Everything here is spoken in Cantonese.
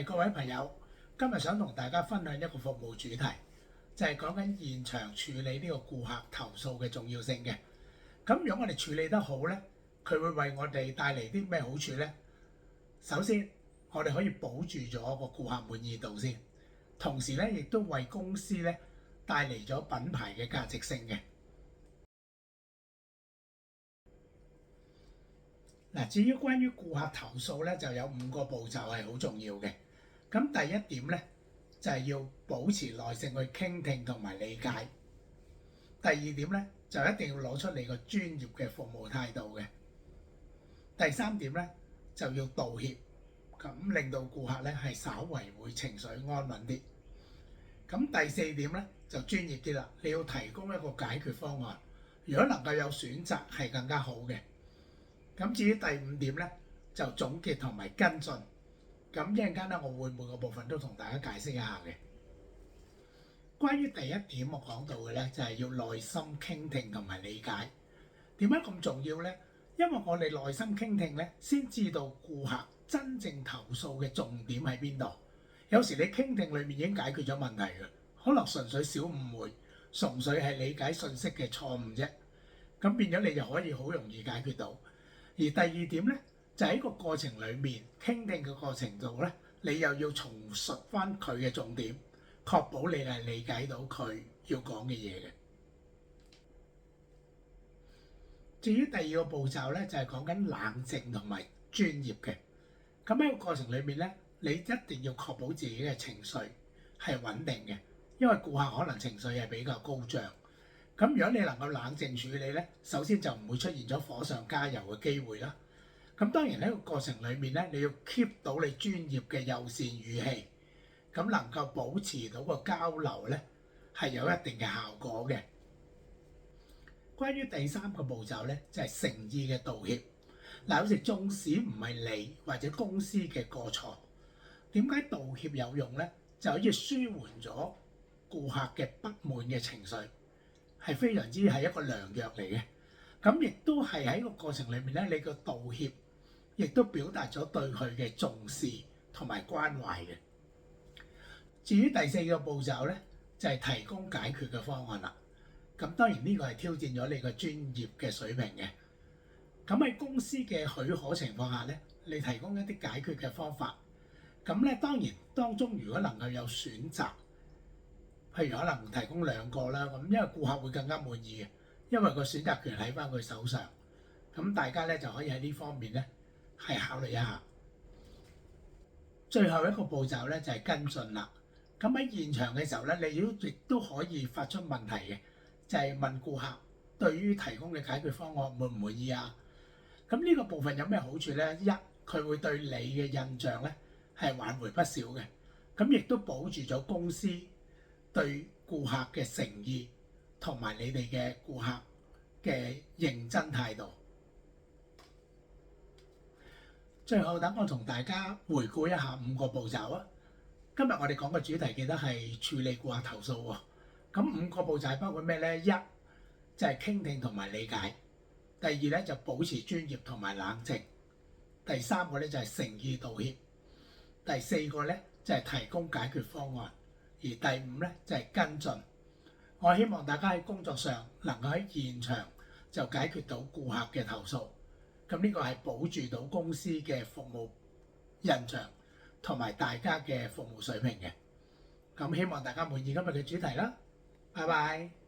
各位朋友，今日想同大家分享一個服務主題，就係講緊現場處理呢個顧客投訴嘅重要性嘅。咁如果我哋處理得好呢，佢會為我哋帶嚟啲咩好處呢？首先，我哋可以保住咗個顧客滿意度先，同時咧亦都為公司咧帶嚟咗品牌嘅價值性嘅。嗱，至於關於顧客投訴咧，就有5個步驟係好重要嘅。咁第一點咧，就係要保持耐性去傾聽同埋理解。第二點咧，就一定要攞出你個專業嘅服務態度嘅。第三點咧，就要道歉，咁令到顧客咧係稍為會情緒安穩啲。咁第四點咧，就專業啲啦，你要提供一個解決方案。如果能夠有選擇係更加好嘅。咁至於第5點咧，就總結同埋跟進。咁一陣間咧，我會每個部分都同大家解釋一下嘅。關於第一點我講到嘅咧，就係要耐心傾聽同埋理解。點解咁重要咧？因為我哋耐心傾聽咧，先知道顧客真正投訴嘅重點喺邊度。有時你傾聽裡面已經解決咗問題嘅，可能純粹小誤會，純粹係理解信息嘅錯誤啫。咁變咗你就可以好容易解決到。而第二點咧，就喺個過程裡面傾聽嘅過程度咧，你又要重述翻佢嘅重點，確保你係理解到佢要講嘅嘢嘅。至於第二個步驟咧，就係講緊冷靜同埋專業嘅。咁喺個過程裡面咧，你一定要確保自己嘅情緒係穩定嘅，因為顧客可能情緒係比較高漲。咁如果你能夠冷靜處理咧，首先就唔會出現咗火上加油嘅機會啦。咁當然喺個過程裡面咧，你要 keep 到你專業嘅友善語氣，咁能夠保持到個交流咧係有一定嘅效果嘅。關於第3個步驟咧，就係誠意嘅道歉。嗱，有時縱使唔係你或者公司嘅過錯，點解道歉有用咧？就可以舒緩咗顧客嘅不滿嘅情緒，係非常之係一個良藥嚟嘅。咁亦都係喺個過程裡面咧，你個道歉亦都表達咗對佢嘅重視同埋關懷嘅。至於第4個步驟咧，就係提供解決嘅方案啦。咁當然呢個係挑戰咗你個專業嘅水平嘅。咁喺公司嘅許可情況下咧，你提供一啲解決嘅方法。咁咧當然當中如果能夠有選擇，譬如可能提供2個啦，咁因為顧客會更加滿意嘅，因為個選擇權喺翻佢手上。咁大家咧就可以喺呢方面咧係考慮一下。最後一個步驟咧就係跟進啦。咁喺現場嘅時候咧，你亦都可以發出問題嘅，就係問顧客對於提供嘅解決方案滿唔滿意啊？咁呢個部分有咩好處咧？一，佢會對你嘅印象咧係挽回不少嘅，咁亦都保住咗公司對顧客嘅誠意同埋你哋嘅顧客嘅認真態度。最後等我同大家回顧一下5個步驟啊！今日我哋講嘅主題記得係處理顧客投訴喎。咁5個步驟包括咩咧？一就係傾聽同埋理解。第2咧就保持專業同埋冷靜。第3個咧就係誠意道歉。第4個咧就係提供解決方案。而第5咧就係跟進。我希望大家喺工作上能夠喺現場就解決到顧客嘅投訴。咁呢個係保住到公司嘅服務印象同埋大家嘅服務水平嘅。咁希望大家滿意今日嘅主題啦。拜拜。